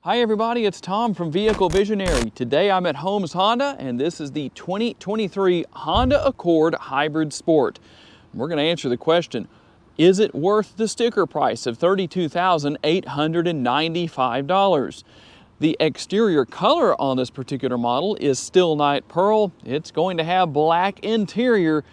Hi everybody, it's Tom from Vehicle Visionary. Today I'm at Holmes Honda and this is the 2023 Honda Accord Hybrid Sport. We're going to answer the question, is it worth the sticker price of $32,895? The exterior color on this particular model is Still Night Pearl. It's going to have black interior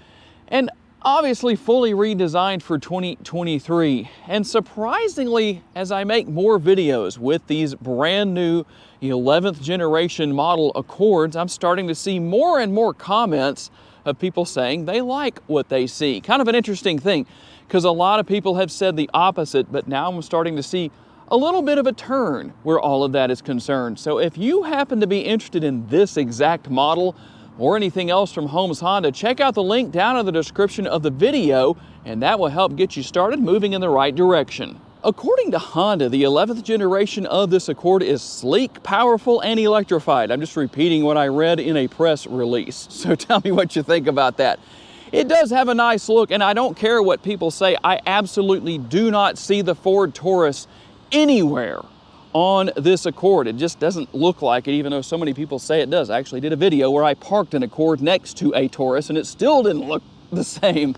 and obviously fully redesigned for 2023. And surprisingly, as I make more videos with these brand new 11th generation model Accords, I'm starting to see more and more comments of people saying they like what they see. Kind of an interesting thing, because a lot of people have said the opposite, but now I'm starting to see a little bit of a turn where all of that is concerned. So if you happen to be interested in this exact model, or anything else from Holmes Honda, check out the link down in the description of the video, and that will help get you started moving in the right direction. According to Honda, the 11th generation of this Accord is sleek, powerful, and electrified. I'm just repeating what I read in a press release, so tell me what you think about that. It does have a nice look, and I don't care what people say, I absolutely do not see the Ford Taurus anywhere on this Accord. It just doesn't look like it, even though so many people say it does. I actually did a video where I parked an Accord next to a Taurus and it still didn't look the same.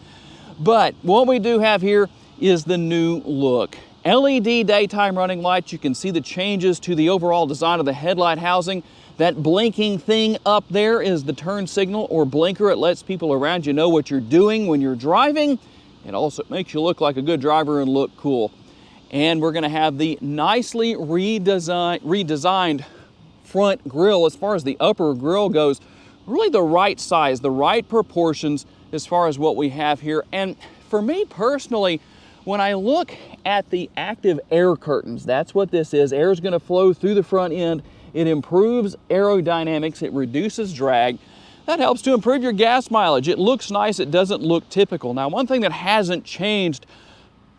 But what we do have here is the new look. LED daytime running lights. You can see the changes to the overall design of the headlight housing. That blinking thing up there is the turn signal or blinker. It lets people around you know what you're doing when you're driving. It also makes you look like a good driver and look cool. And we're going to have the nicely redesigned front grille. As far as the upper grille goes, really the right size, the right proportions as far as what we have here. And for me personally, when I look at the active air curtains, that's what this is. Air is going to flow through the front end. It improves aerodynamics. It reduces drag. That helps to improve your gas mileage. It looks nice. It doesn't look typical. Now, one thing that hasn't changed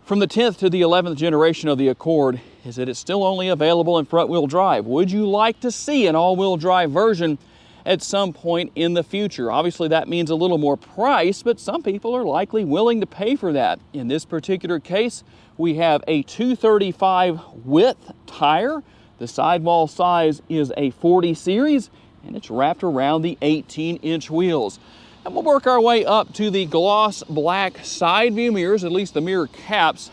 from the 10th to the 11th generation of the Accord is that it's still only available in front-wheel drive. Would you like to see an all-wheel drive version at some point in the future? Obviously, that means a little more price, but some people are likely willing to pay for that. In this particular case, we have a 235 width tire. The sidewall size is a 40 series, and it's wrapped around the 18-inch wheels. And we'll work our way up to the gloss black side view mirrors, at least the mirror caps.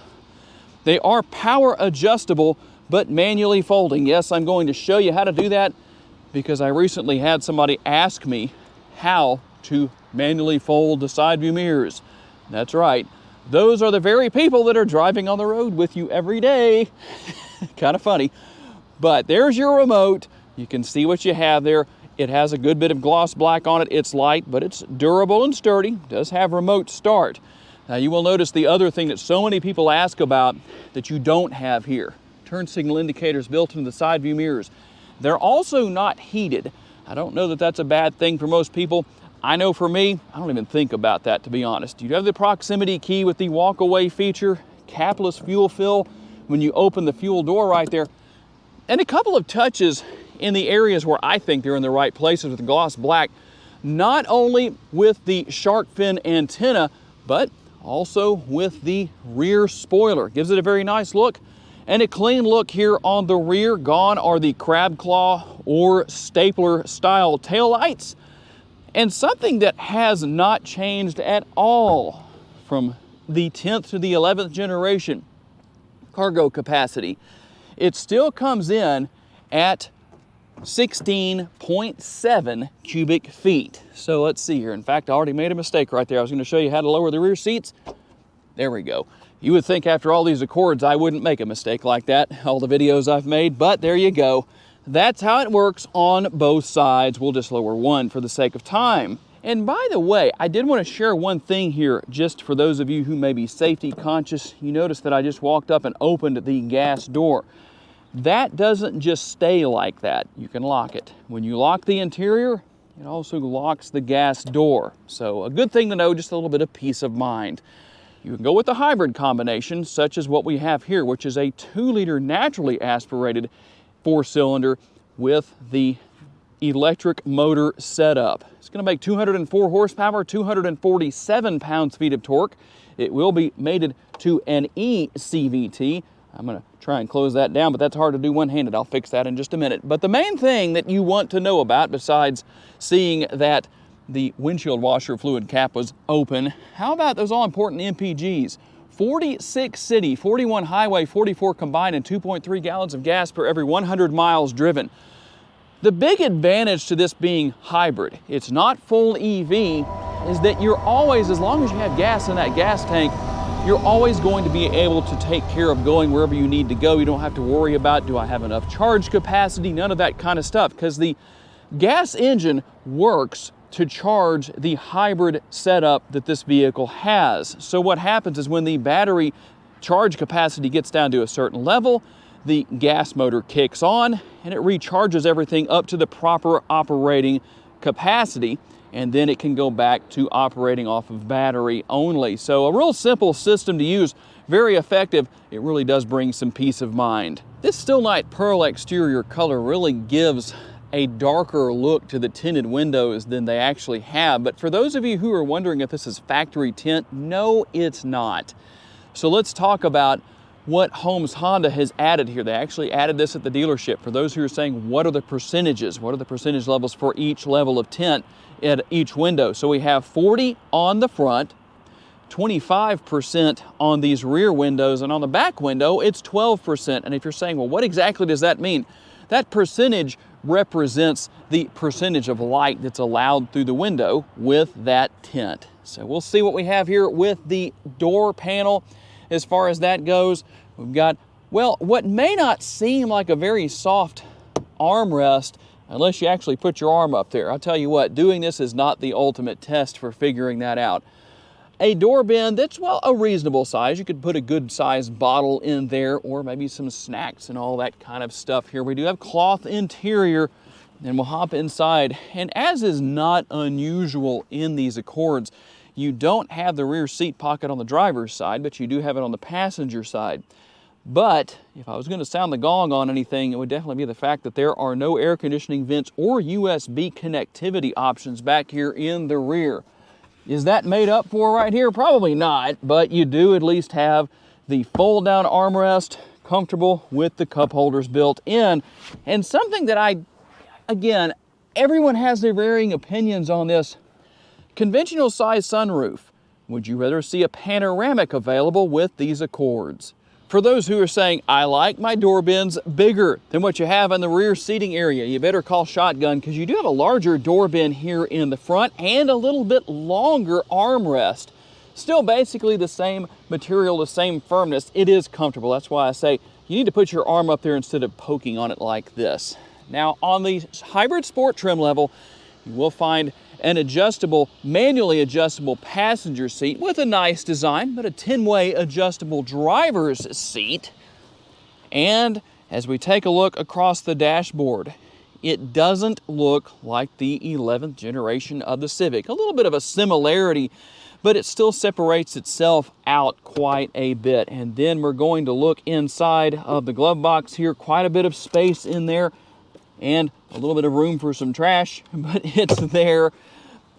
They are power adjustable, but manually folding. Yes, I'm going to show you how to do that because I recently had somebody ask me how to manually fold the side view mirrors. That's right. Those are the very people that are driving on the road with you every day. Kind of funny. But there's your remote. You can see what you have there. It has a good bit of gloss black on it. It's light, but it's durable and sturdy. It does have remote start. Now you will notice the other thing that so many people ask about that you don't have here. Turn signal indicators built into the side view mirrors. They're also not heated. I don't know that that's a bad thing for most people. I know for me, I don't even think about that, to be honest. You have the proximity key with the walk away feature, capless fuel fill when you open the fuel door right there, and a couple of touches in the areas where I think they're in the right places with the gloss black, not only with the shark fin antenna, but also with the rear spoiler. Gives it a very nice look and a clean look here on the rear. Gone are the crab claw or stapler style taillights. And something that has not changed at all from the 10th to the 11th generation, cargo capacity. It still comes in at 16.7 cubic feet. So let's see here. In fact, I already made a mistake right there. I was going to show you how to lower the rear seats. There we go. You would think after all these Accords I wouldn't make a mistake like that, all the videos I've made, but there you go. That's how it works on both sides. We'll just lower one for the sake of time. And by the way, I did want to share one thing here, just for those of you who may be safety conscious. You notice that I just walked up and opened the gas door. That doesn't just stay like that. You can lock it. When you lock the interior, it also locks the gas door. So a good thing to know, just a little bit of peace of mind. You can go with the hybrid combination, such as what we have here, which is a 2-liter naturally aspirated 4-cylinder with the electric motor setup. It's going to make 204 horsepower, 247 pounds-feet of torque. It will be mated to an eCVT, I'm gonna try and close that down, but that's hard to do one-handed. I'll fix that in just a minute. But the main thing that you want to know about, besides seeing that the windshield washer fluid cap was open, how about those all-important MPGs? 46 city, 41 highway, 44 combined, and 2.3 gallons of gas per every 100 miles driven. The big advantage to this being hybrid, it's not full EV, is that you're always, as long as you have gas in that gas tank, you're always going to be able to take care of going wherever you need to go. You don't have to worry about, do I have enough charge capacity? None of that kind of stuff, because the gas engine works to charge the hybrid setup that this vehicle has. So what happens is when the battery charge capacity gets down to a certain level, the gas motor kicks on and it recharges everything up to the proper operating capacity, and then it can go back to operating off of battery only. So a real simple system to use, very effective. It really does bring some peace of mind. This Still Night Pearl exterior color really gives a darker look to the tinted windows than they actually have. But for those of you who are wondering if this is factory tint, no, it's not. So let's talk about what Holmes Honda has added here. They actually added this at the dealership. For those who are saying, what are the percentages? What are the percentage levels for each level of tint at each window? So we have 40 on the front, 25% on these rear windows, and on the back window, it's 12%. And if you're saying, well, what exactly does that mean? That percentage represents the percentage of light that's allowed through the window with that tint. So we'll see what we have here with the door panel. As far as that goes, we've got, well, what may not seem like a very soft armrest unless you actually put your arm up there. I'll tell you what, doing this is not the ultimate test for figuring that out. A door bin that's, well, a reasonable size. You could put a good sized bottle in there, or maybe some snacks and all that kind of stuff here. We do have cloth interior, and we'll hop inside. And as is not unusual in these Accords, you don't have the rear seat pocket on the driver's side, but you do have it on the passenger side. But if I was going to sound the gong on anything, it would definitely be the fact that there are no air conditioning vents or USB connectivity options back here in the rear. Is that made up for right here? Probably not, but you do at least have the fold-down armrest, comfortable with the cup holders built in. And something that again, everyone has their varying opinions on this. Conventional size sunroof. Would you rather see a panoramic available with these Accords? For those who are saying, I like my door bins bigger than what you have in the rear seating area, you better call Shotgun, because you do have a larger door bin here in the front and a little bit longer armrest. Still basically the same material, the same firmness. It is comfortable. That's why I say you need to put your arm up there instead of poking on it like this. Now on the hybrid sport trim level, you will find an adjustable, manually adjustable passenger seat with a nice design, but a 10-way adjustable driver's seat. And as we take a look across the dashboard, it doesn't look like the 11th generation of the Civic. A little bit of a similarity, but it still separates itself out quite a bit. And then we're going to look inside of the glove box here. Quite a bit of space in there and a little bit of room for some trash, but it's there.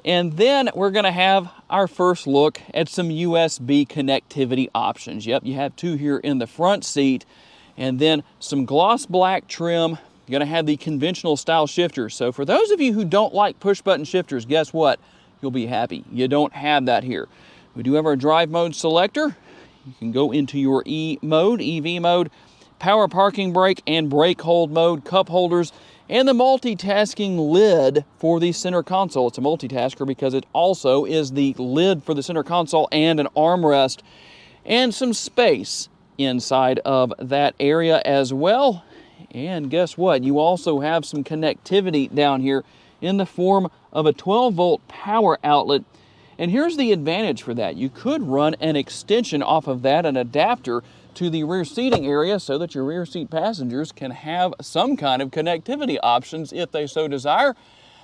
And then we're going to have our first look at some USB connectivity options. Yep, you have two here in the front seat, and then some gloss black trim. You're going to have the conventional style shifters. So for those of you who don't like push button shifters, guess what? You'll be happy. You don't have that here. We do have our drive mode selector. You can go into your E mode, EV mode, power parking brake and brake hold mode, cup holders, and the multitasking lid for the center console. It's a multitasker because it also is the lid for the center console and an armrest and some space inside of that area as well. And guess what? You also have some connectivity down here in the form of a 12-volt power outlet. And here's the advantage for that. You could run an extension off of that, an adapter, to the rear seating area so that your rear seat passengers can have some kind of connectivity options if they so desire.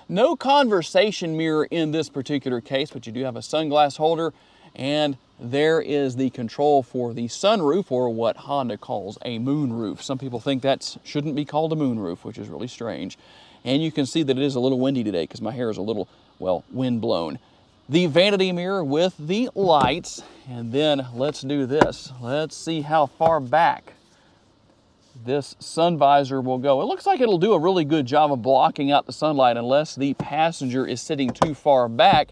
No conversation mirror in this particular case, but you do have a sunglass holder, and there is the control for the sunroof, or what Honda calls a moonroof. Some people think that shouldn't be called a moonroof, which is really strange. And you can see that it is a little windy today because my hair is a little, well, wind blown. The vanity mirror with the lights, and then let's do this. Let's see how far back this sun visor will go. It looks like it'll do a really good job of blocking out the sunlight unless the passenger is sitting too far back.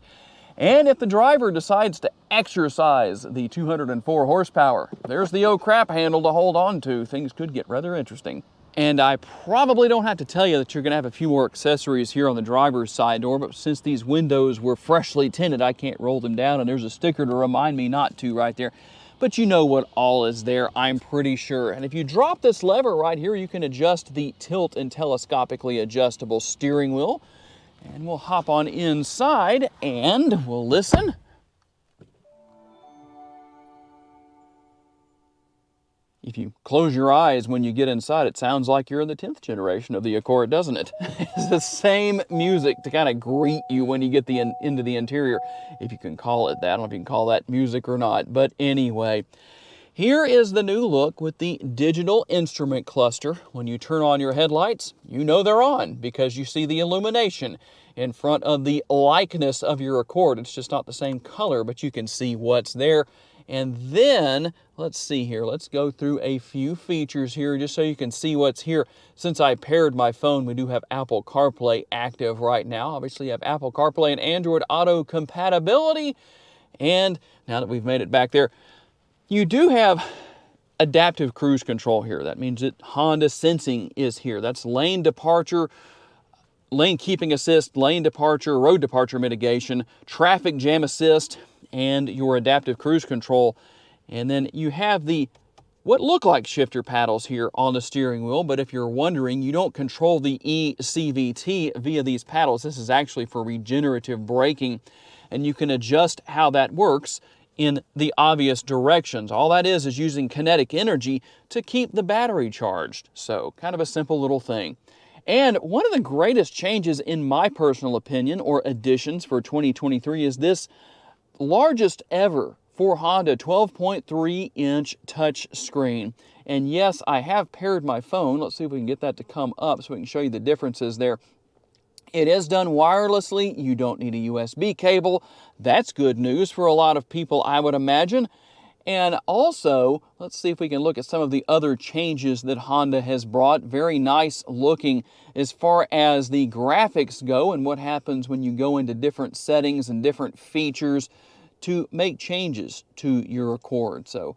And if the driver decides to exercise the 204 horsepower, there's the oh crap handle to hold on to. Things could get rather interesting. And I probably don't have to tell you that you're gonna have a few more accessories here on the driver's side door, but since these windows were freshly tinted, I can't roll them down, and there's a sticker to remind me not to right there. But you know what all is there, I'm pretty sure. And if you drop this lever right here, you can adjust the tilt and telescopically adjustable steering wheel. And we'll hop on inside and we'll listen. If you close your eyes when you get inside, it sounds like you're in the 10th generation of the Accord, doesn't it? It's the same music to kind of greet you when you get into the interior, if you can call it that. I don't know if you can call that music or not, but anyway. Here is the new look with the digital instrument cluster. When you turn on your headlights, you know they're on because you see the illumination in front of the likeness of your Accord. It's just not the same color, but you can see what's there. And then, let's see here, let's go through a few features here just so you can see what's here. Since I paired my phone, we do have Apple CarPlay active right now. Obviously, you have Apple CarPlay and Android Auto compatibility. And now that we've made it back there, you do have adaptive cruise control here. That means that Honda sensing is here. That's lane departure, lane keeping assist, lane departure, road departure mitigation, traffic jam assist, and your adaptive cruise control. And then you have the what look like shifter paddles here on the steering wheel, but if you're wondering, you don't control the eCVT via these paddles. This is actually for regenerative braking, and you can adjust how that works in the obvious directions. All that is using kinetic energy to keep the battery charged. So kind of a simple little thing. And one of the greatest changes in my personal opinion, or additions for 2023, is this largest ever for Honda 12.3-inch touch screen. And yes, I have paired my phone. Let's see if we can get that to come up so we can show you the differences there. It is done wirelessly. You don't need a USB cable. That's good news for a lot of people, I would imagine. And also, let's see if we can look at some of the other changes that Honda has brought. Very nice looking as far as the graphics go and what happens when you go into different settings and different features to make changes to your Accord. So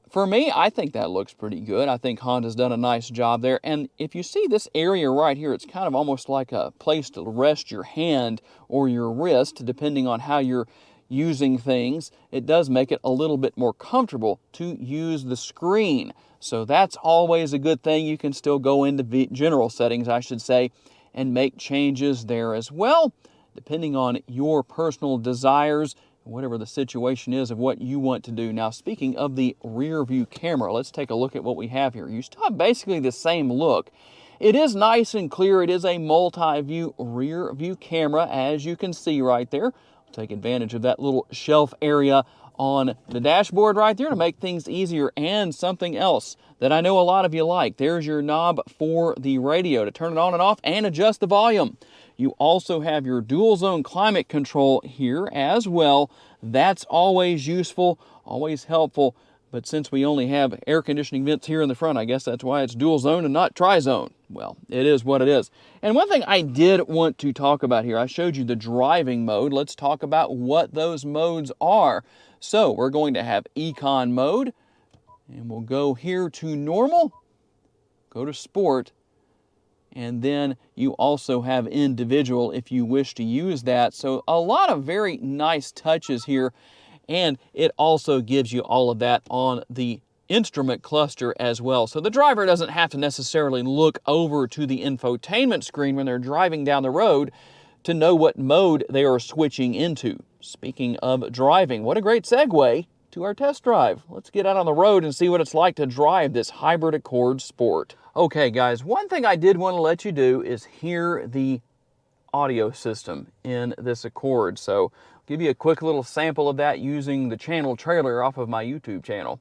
for me, I think that looks pretty good. I think Honda's done a nice job there. And if you see this area right here, it's kind of almost like a place to rest your hand or your wrist, depending on how you're using things. It does make it a little bit more comfortable to use the screen. So that's always a good thing. You can still go into general settings, I should say, and make changes there as well, depending on your personal desires, whatever the situation is of what you want to do. Now, speaking of the rear view camera, let's take a look at what we have here. You still have basically the same look. It is nice and clear. It is a multi-view rear view camera, as you can see right there. Take advantage of that little shelf area on the dashboard right there to make things easier. And something else that I know a lot of you like, there's your knob for the radio to turn it on and off and adjust the volume. You also have your dual zone climate control here as well. That's always useful, always helpful. But since we only have air conditioning vents here in the front, I guess that's why it's dual zone and not tri-zone. Well, it is what it is. And one thing I did want to talk about here, I showed you the driving mode. Let's talk about what those modes are. So we're going to have Econ mode, and we'll go here to normal, go to sport, and then you also have individual if you wish to use that. So a lot of very nice touches here. And it also gives you all of that on the instrument cluster as well. So the driver doesn't have to necessarily look over to the infotainment screen when they're driving down the road to know what mode they are switching into. Speaking of driving, what a great segue to our test drive. Let's get out on the road and see what it's like to drive this hybrid Accord Sport. Okay guys, one thing I did want to let you do is hear the audio system in this Accord. So I'll give you a quick little sample of that using the channel trailer off of my YouTube channel.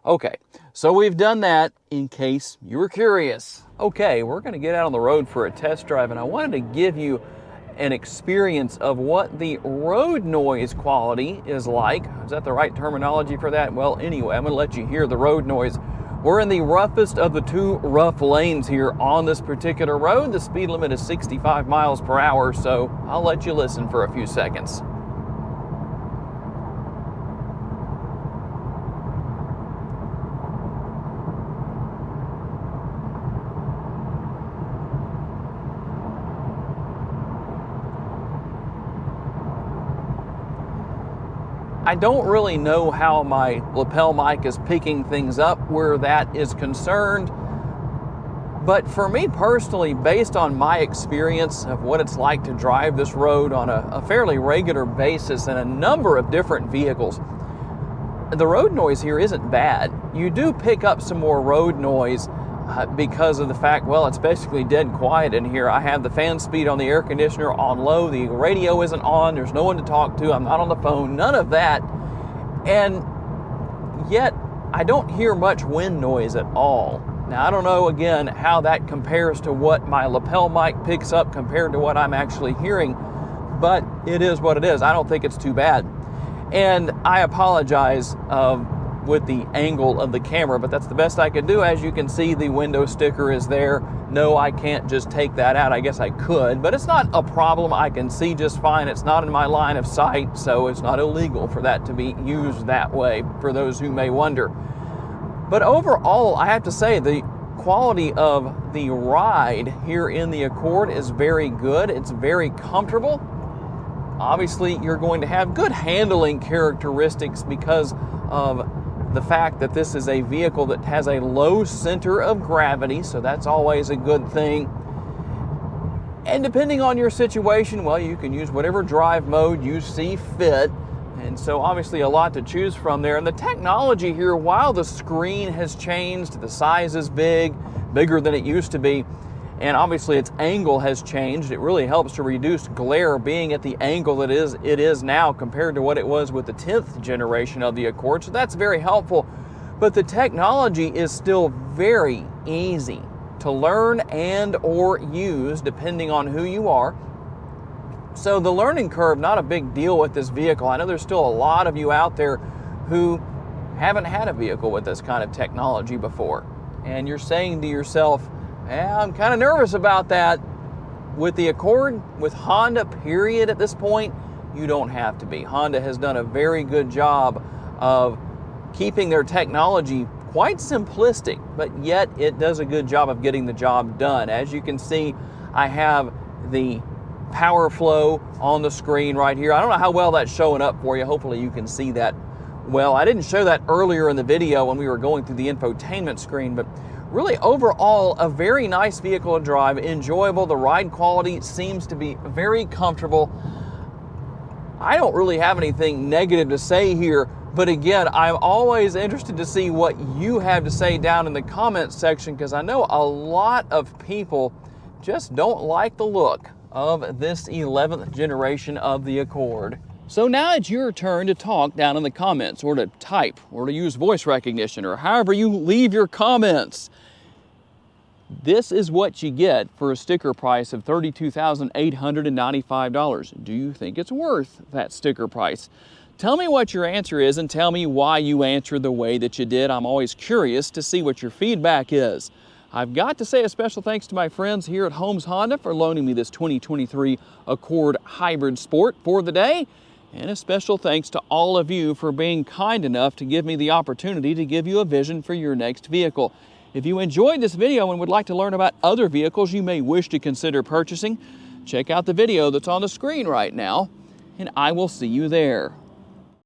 Okay, So we've done that in case you were curious. Okay, we're gonna get out on the road for a test drive, and I wanted to give you an experience of what the road noise quality is like. Is that the right terminology for that? Well, anyway, I'm gonna let you hear the road noise. We're in the roughest of the two rough lanes here on this particular road. The speed limit is 65 miles per hour, so I'll let you listen for a few seconds. I don't really know how my lapel mic is picking things up where that is concerned, but for me personally, based on my experience of what it's like to drive this road on a fairly regular basis in a number of different vehicles, the road noise here isn't bad. You do pick up some more road noise because of the fact, well, it's basically dead quiet in here. I have the fan speed on the air conditioner on low, the radio isn't on, there's no one to talk to, I'm not on the phone, none of that. And yet, I don't hear much wind noise at all. Now, I don't know, again, how that compares to what my lapel mic picks up compared to what I'm actually hearing, but it is what it is. I don't think it's too bad. And I apologize with the angle of the camera, but that's the best I could do. As you can see, the window sticker is there. No, I can't just take that out. I guess I could, but it's not a problem. I can see just fine. It's not in my line of sight, so it's not illegal for that to be used that way, for those who may wonder. But overall, I have to say the quality of the ride here in the Accord is very good. It's very comfortable. Obviously, you're going to have good handling characteristics because of the fact that this is a vehicle that has a low center of gravity, so that's always a good thing. And depending on your situation, well, you can use whatever drive mode you see fit. And so obviously a lot to choose from there. And the technology here, while the screen has changed, the size is bigger than it used to be, and obviously its angle has changed. It really helps to reduce glare being at the angle that it is now compared to what it was with the 10th generation of the Accord. So that's very helpful. But the technology is still very easy to learn and or use depending on who you are. So the learning curve, not a big deal with this vehicle. I know there's still a lot of you out there who haven't had a vehicle with this kind of technology before. And you're saying to yourself, I'm kind of nervous about that. With the Accord, with Honda, period, at this point, you don't have to be. Honda has done a very good job of keeping their technology quite simplistic, but yet it does a good job of getting the job done. As you can see, I have the power flow on the screen right here. I don't know how well that's showing up for you. Hopefully you can see that well. I didn't show that earlier in the video when we were going through the infotainment screen, but really, overall, a very nice vehicle to drive, enjoyable. The ride quality seems to be very comfortable. I don't really have anything negative to say here, but again, I'm always interested to see what you have to say down in the comments section, because I know a lot of people just don't like the look of this 11th generation of the Accord. So now it's your turn to talk down in the comments, or to type, or to use voice recognition, or however you leave your comments. This is what you get for a sticker price of $32,895. Do you think it's worth that sticker price? Tell me what your answer is and tell me why you answered the way that you did. I'm always curious to see what your feedback is. I've got to say a special thanks to my friends here at Holmes Honda for loaning me this 2023 Accord Hybrid Sport for the day. And a special thanks to all of you for being kind enough to give me the opportunity to give you a vision for your next vehicle. If you enjoyed this video and would like to learn about other vehicles you may wish to consider purchasing, check out the video that's on the screen right now, and I will see you there.